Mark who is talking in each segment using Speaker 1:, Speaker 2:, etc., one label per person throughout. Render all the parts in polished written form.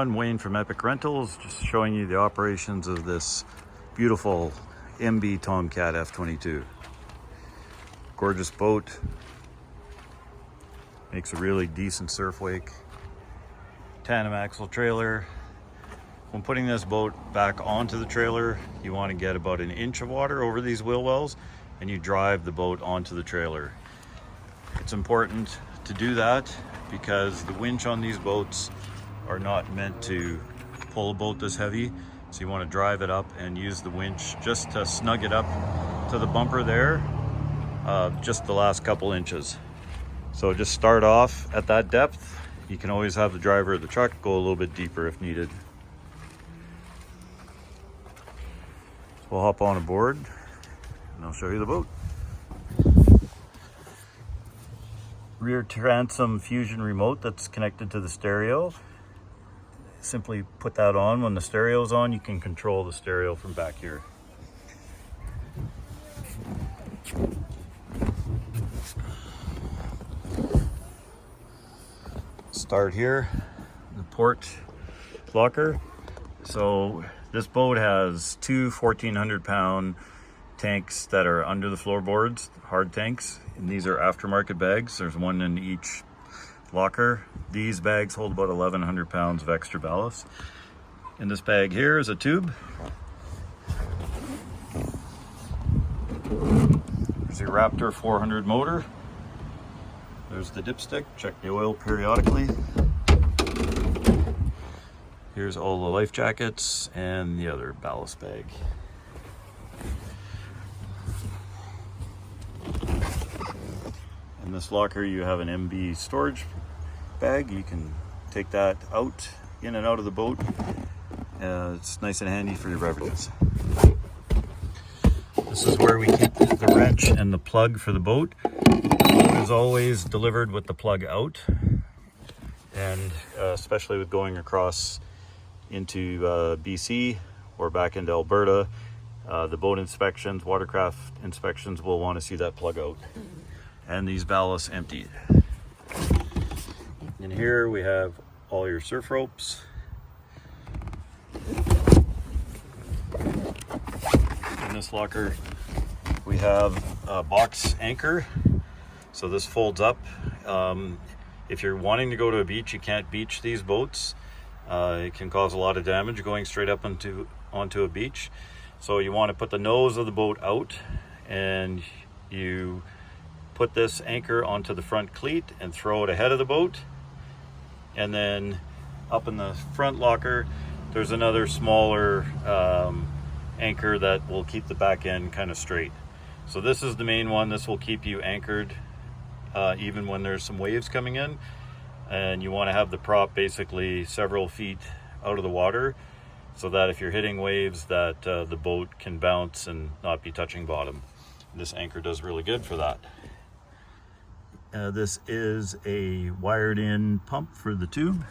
Speaker 1: everyone, Wayne from Epic Rentals, just showing you the operations of this beautiful MB Tomcat F22. Gorgeous boat, makes a really decent surf wake. Tandem axle trailer. When putting this boat back onto the trailer, you want to get about an inch of water over these wheel wells and you drive the boat onto the trailer. It's important to do that because the winch on these boats are not meant to pull a boat this heavy. So you want to drive it up and use the winch just to snug it up to the bumper there, just the last couple inches. So just start off at that depth. You can always have the driver of the truck go a little bit deeper if needed. So we'll hop on aboard and I'll show you the boat. Rear transom fusion remote that's connected to the stereo. Simply put that on. When the stereo is on, you can control the stereo from back here. Start here, the port locker. So this boat has two 1,400-pound tanks that are under the floorboards, hard tanks, and these are aftermarket bags. There's one in each locker. These bags hold about 1,100 pounds of extra ballast. In this bag here is a tube. There's your Raptor 400 motor. There's the dipstick. Check the oil periodically. Here's all the life jackets and the other ballast bag. In this locker you have an MB storage bag. You can take that out, in and out of the boat. It's nice and handy for your beverages. This is where we keep the wrench and the plug for the boat. The boat is always delivered with the plug out, and especially with going across into BC or back into Alberta, the boat inspections, watercraft inspections will want to see that plug out and these ballasts emptied. In here we have all your surf ropes. In this locker we have a box anchor. So this folds up. If you're wanting to go to a beach, you can't beach these boats. It can cause a lot of damage going straight up onto a beach. So you want to put the nose of the boat out and you put this anchor onto the front cleat and throw it ahead of the boat. And then up in the front locker, there's another smaller anchor that will keep the back end kind of straight. So this is the main one. This will keep you anchored even when there's some waves coming in. And you want to have the prop basically several feet out of the water so that if you're hitting waves that the boat can bounce and not be touching bottom. This anchor does really good for that. This is a wired in pump for the tube.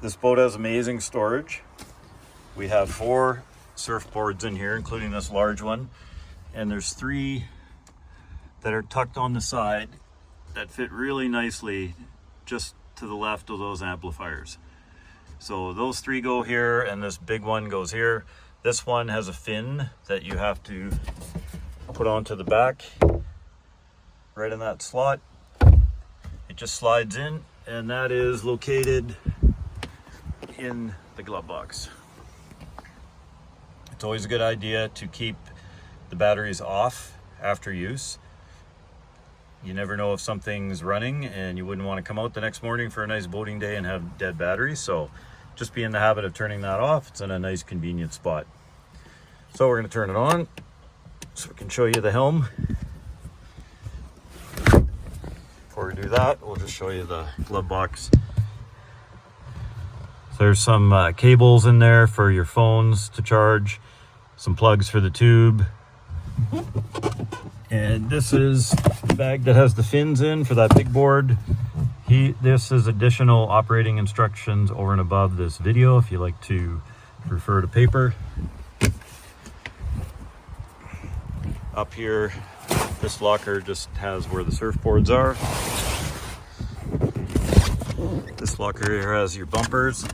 Speaker 1: This boat has amazing storage. We have 4 surfboards in here, including this large one, and there's 3 that are tucked on the side that fit really nicely just to the left of those amplifiers. So those 3 go here and this big one goes here. This one has a fin that you have to put onto the back, right in that slot. It just slides in, and that is located in the glove box. It's always a good idea to keep the batteries off after use. You never know if something's running and you wouldn't want to come out the next morning for a nice boating day and have dead batteries. So just be in the habit of turning that off. It's in a nice convenient spot. So we're going to turn it on so we can show you the helm. Before we do that, we'll just show you the glove box. There's some cables in there for your phones to charge, some plugs for the tube. And this is the bag that has the fins in for that big board. This is additional operating instructions over and above this video if you like to refer to paper. Up here, this locker just has where the surfboards are. This locker here has your bumpers,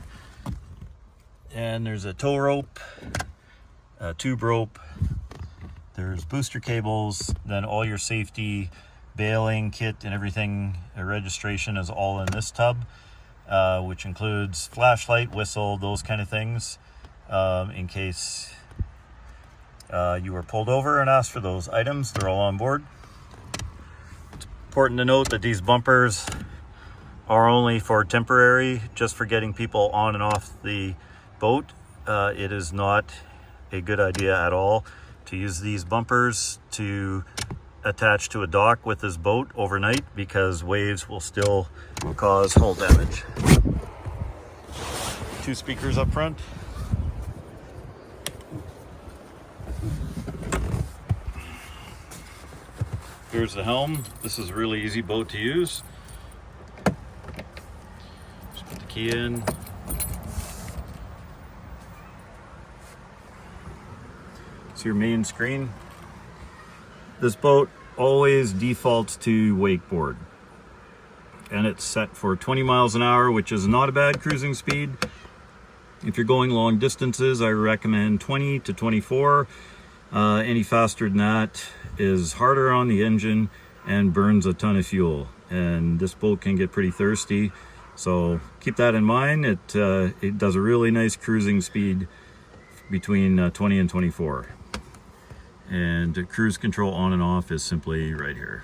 Speaker 1: and there's a tow rope, a tube rope, there's booster cables, then all your safety bailing kit and everything, registration is all in this tub, which includes flashlight, whistle, those kind of things, in case you were pulled over and asked for those items. They're all on board. It's important to note that these bumpers are only for temporary, just for getting people on and off the boat. It is not a good idea at all to use these bumpers to attach to a dock with this boat overnight, because waves will still cause hull damage. 2 speakers up front. Here's the helm. This is a really easy boat to use. Just put the key in. It's your main screen. This boat always defaults to wakeboard, and it's set for 20 miles an hour, which is not a bad cruising speed. If you're going long distances, I recommend 20 to 24. Any faster than that is harder on the engine and burns a ton of fuel, and this boat can get pretty thirsty, so keep that in mind. It does a really nice cruising speed between 20 and 24. And cruise control on and off is simply right here.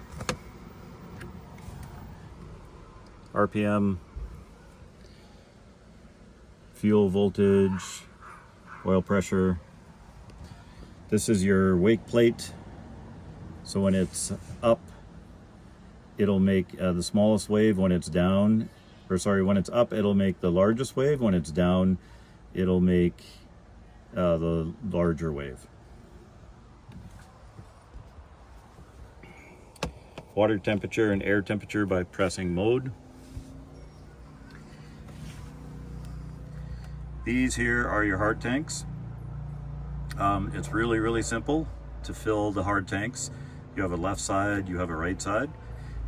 Speaker 1: RPM, fuel voltage, oil pressure. This is your wake plate. So when it's up, it'll make the smallest wave. When it's down, when it's up, it'll make the largest wave. When it's down, it'll make the larger wave. Water temperature and air temperature by pressing mode. These here are your hard tanks. It's really simple to fill the hard tanks. You have a left side, you have a right side.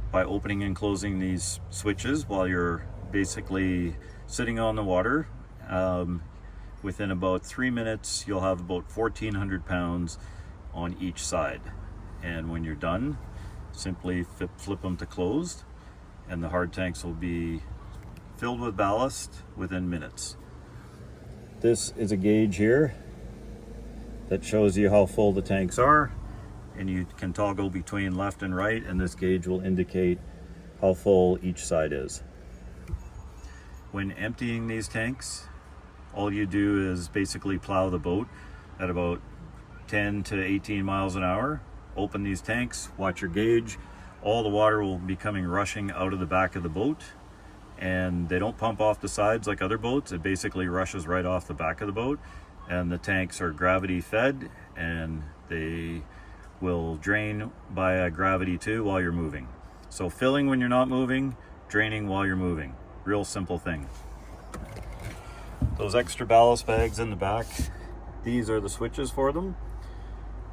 Speaker 1: By opening and closing these switches while you're basically sitting on the water, within about 3 minutes you'll have about 1,400 pounds on each side. And when you're done, simply flip them to closed, and the hard tanks will be filled with ballast within minutes. This is a gauge here that shows you how full the tanks are, and you can toggle between left and right, and this gauge will indicate how full each side is. When emptying these tanks, all you do is basically plow the boat at about 10 to 18 miles an hour. Open these tanks, watch your gauge. All the water will be coming rushing out of the back of the boat, and they don't pump off the sides like other boats. It basically rushes right off the back of the boat, and the tanks are gravity fed, and they will drain by gravity too while you're moving. So filling when you're not moving, draining while you're moving. Real simple thing. Those extra ballast bags in the back, these are the switches for them.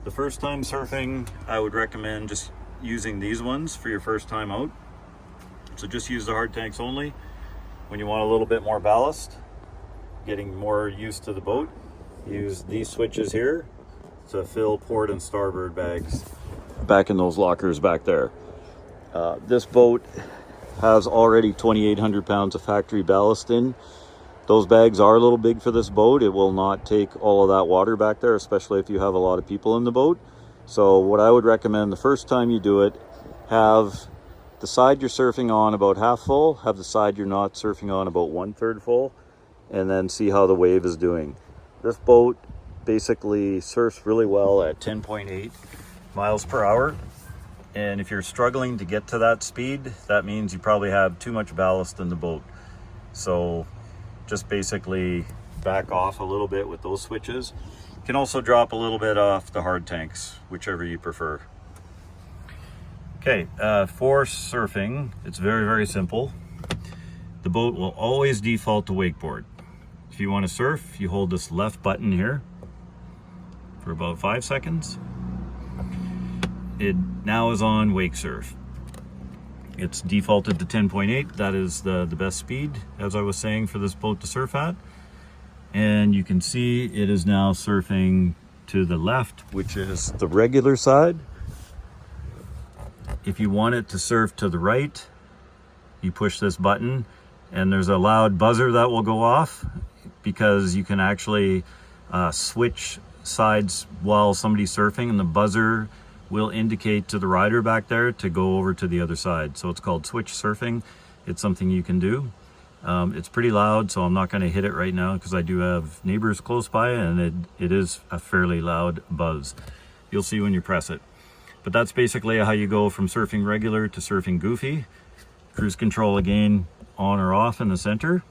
Speaker 1: The first time surfing, I would recommend just using these ones for your first time out. So just use the hard tanks only. When you want a little bit more ballast, getting more used to the boat, use these switches here to fill port and starboard bags back in those lockers back there. This boat has already 2,800 pounds of factory ballast in. Those bags are a little big for this boat. It will not take all of that water back there, especially if you have a lot of people in the boat. So what I would recommend the first time you do it, have the side you're surfing on about half full, have the side you're not surfing on about 1/3 full, and then see how the wave is doing. This boat basically surfs really well at 10.8 miles per hour. And if you're struggling to get to that speed, that means you probably have too much ballast in the boat. So just basically back off a little bit with those switches. You can also drop a little bit off the hard tanks, whichever you prefer. Okay, for surfing, it's very simple. The boat will always default to wakeboard. If you want to surf, you hold this left button here for about 5 seconds. It now is on wake surf. It's defaulted to 10.8. That is the best speed, as I was saying, for this boat to surf at. And you can see it is now surfing to the left, which is the regular side. If you want it to surf to the right, you push this button and there's a loud buzzer that will go off, because you can actually switch sides while somebody's surfing, and the buzzer will indicate to the rider back there to go over to the other side. So it's called switch surfing. It's something you can do. It's pretty loud, so I'm not going to hit it right now because I do have neighbors close by, and it is a fairly loud buzz. You'll see when you press it. But that's basically how you go from surfing regular to surfing goofy. Cruise control again, on or off in the center.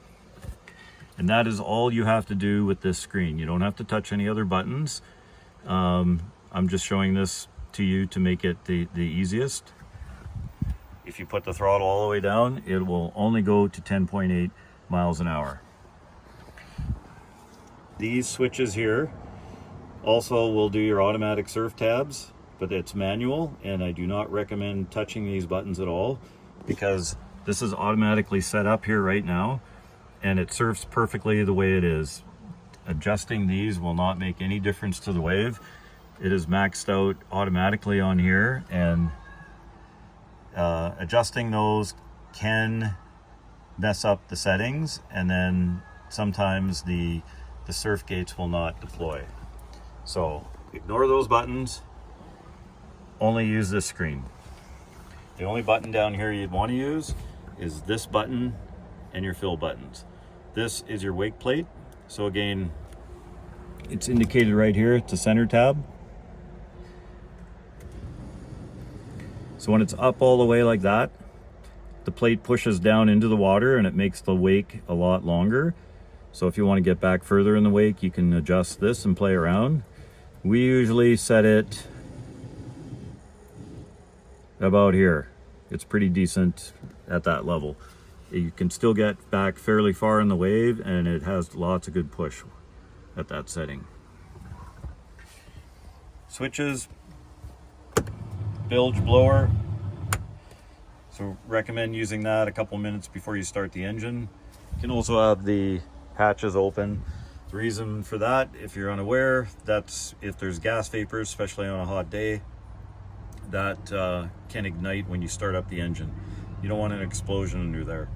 Speaker 1: And that is all you have to do with this screen. You don't have to touch any other buttons. I'm just showing this to you to make it the easiest. If you put the throttle all the way down, it will only go to 10.8 miles an hour. These switches here also will do your automatic surf tabs, but it's manual, and I do not recommend touching these buttons at all, because this is automatically set up here right now, and it surfs perfectly the way it is. Adjusting these will not make any difference to the wave. It is maxed out automatically on here, and adjusting those can mess up the settings, and then sometimes the surf gates will not deploy. So ignore those buttons, only use this screen. The only button down here you'd want to use is this button and your fill buttons. This is your wake plate. So again, it's indicated right here, it's a center tab. So when it's up all the way like that, the plate pushes down into the water and it makes the wake a lot longer. So if you want to get back further in the wake, you can adjust this and play around. We usually set it about here. It's pretty decent at that level. You can still get back fairly far in the wave, and it has lots of good push at that setting. Switches, bilge blower. So recommend using that a couple minutes before you start the engine. You can also have the hatches open. The reason for that, if you're unaware, that's if there's gas vapors, especially on a hot day, that can ignite when you start up the engine. You don't want an explosion under there.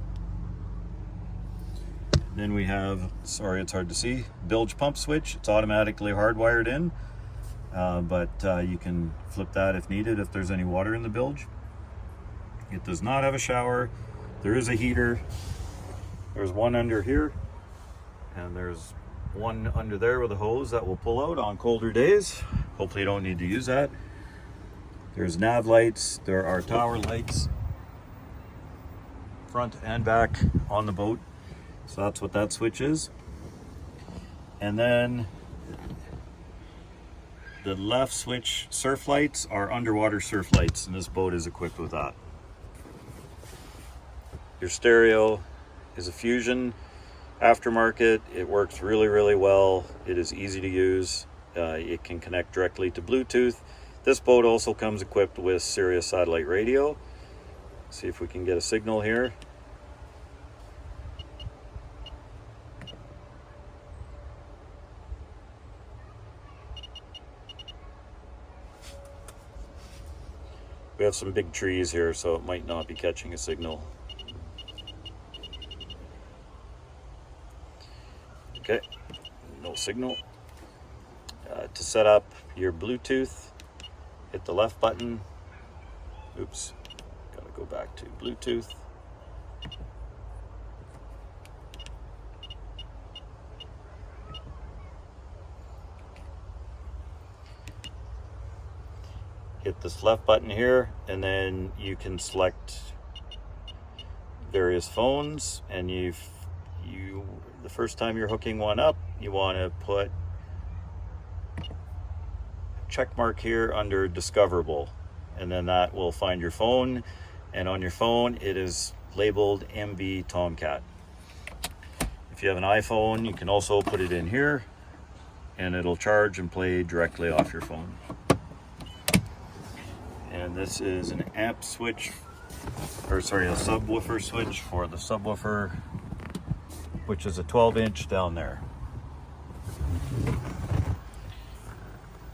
Speaker 1: Then we have, sorry it's hard to see, bilge pump switch. It's automatically hardwired in, but you can flip that if needed if there's any water in the bilge. It does not have a shower. There is a heater. There's one under here, and there's one under there with a hose that will pull out on colder days. Hopefully you don't need to use that. There's nav lights. There are tower lights, front and back on the boat. So that's what that switch is. And then the left switch surf lights are underwater surf lights, and this boat is equipped with that. Your stereo is a Fusion aftermarket. It works really, really well. It is easy to use. It can connect directly to Bluetooth. This boat also comes equipped with Sirius satellite radio. See if we can get a signal here. We have some big trees here, so it might not be catching a signal. Okay, no signal. To set up your Bluetooth, hit the left button. Oops, gotta go back to Bluetooth. Hit this left button here, and then you can select various phones, and the first time you're hooking one up, you want to put a check mark here under discoverable, and then that will find your phone, and on your phone it is labeled MB Tomcat. If you have an iPhone, you can also put it in here, and it'll charge and play directly off your phone. And this is an amp switch or sorry, a subwoofer switch for the subwoofer, which is a 12-inch down there.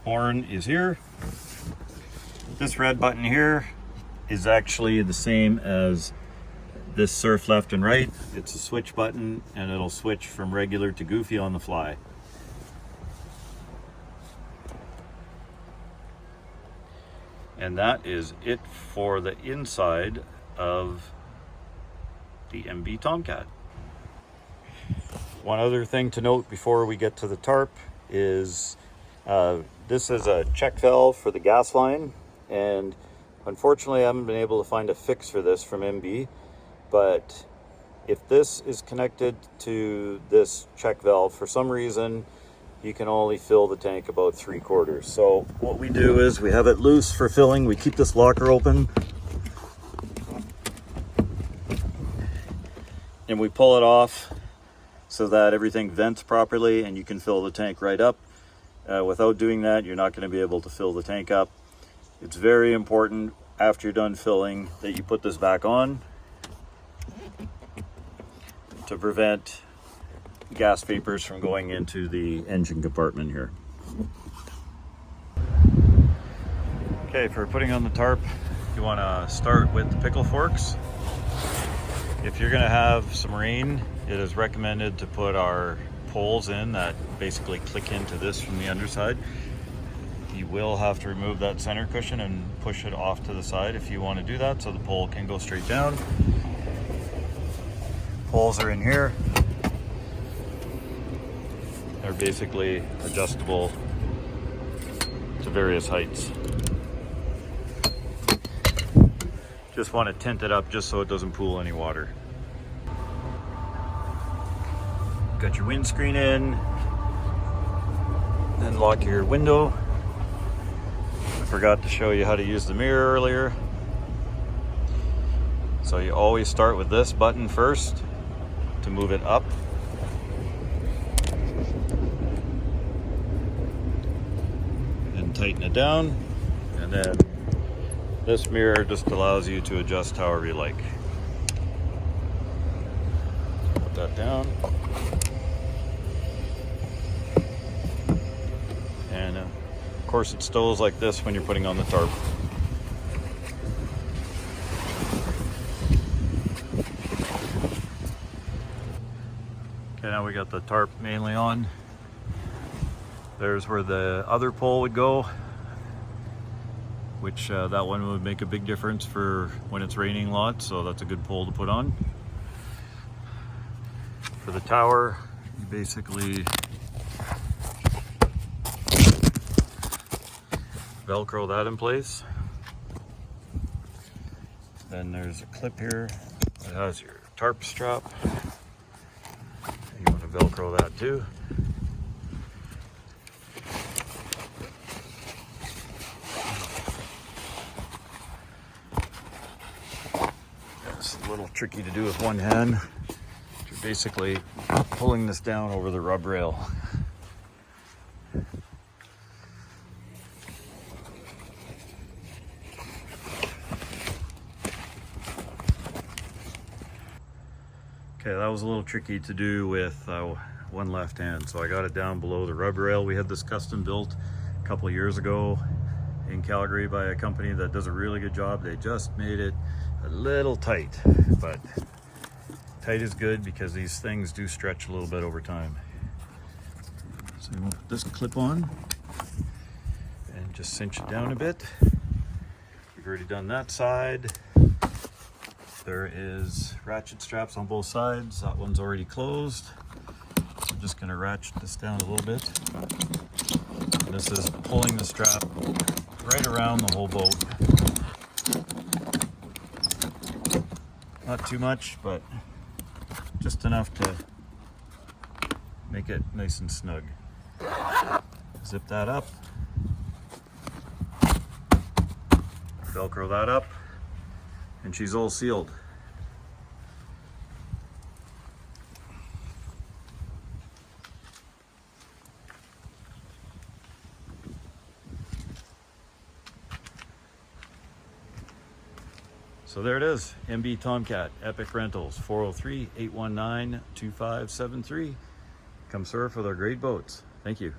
Speaker 1: Horn is here. This red button here is actually the same as this surf left and right. It's a switch button and it'll switch from regular to goofy on the fly. And that is it for the inside of the MB Tomcat. One other thing to note before we get to the tarp is this is a check valve for the gas line, and unfortunately I haven't been able to find a fix for this from MB, but if this is connected to this check valve for some reason, you can only fill the tank about 3/4. So what we do is we have it loose for filling. We keep this locker open and we pull it off so that everything vents properly and you can fill the tank right up. Without doing that, you're not going to be able to fill the tank up. It's very important after you're done filling that you put this back on to prevent gas vapors from going into the engine compartment here. Okay, for putting on the tarp, you want to start with the pickle forks. If you're going to have some rain, it is recommended to put our poles in that basically click into this from the underside. You will have to remove that center cushion and push it off to the side if you want to do that so the pole can go straight down. Poles are in here. They're basically adjustable to various heights. Just want to tint it up just so it doesn't pool any water. Got your windscreen in, then lock your window. I forgot to show you how to use the mirror earlier. So you always start with this button first to move it up. And tighten it down, and then this mirror just allows you to adjust however you like. Put that down. And of course it stows like this when you're putting on the tarp. Okay, now we got the tarp mainly on. There's where the other pole would go, which that one would make a big difference for when it's raining a lot, so that's a good pole to put on. For the tower, you basically Velcro that in place. Then there's a clip here that has your tarp strap. You want to Velcro that too. It's a little tricky to do with one hand. You're basically pulling this down over the rub rail. Okay, that was a little tricky to do with one left hand, so I got it down below the rub rail. We had this custom built a couple of years ago in Calgary by a company that does a really good job. They just made it a little tight, but tight is good because these things do stretch a little bit over time. So you want to put this clip on and just cinch it down a bit. We've already done that side. There is ratchet straps on both sides. That one's already closed. So I'm just going to ratchet this down a little bit. And this is pulling the strap right around the whole boat. Not too much, but just enough to make it nice and snug. Zip that up. Velcro that up. And she's all sealed. So there it is, MB Tomcat, Epic Rentals, 403-819-2573. Come surf with our great boats. Thank you.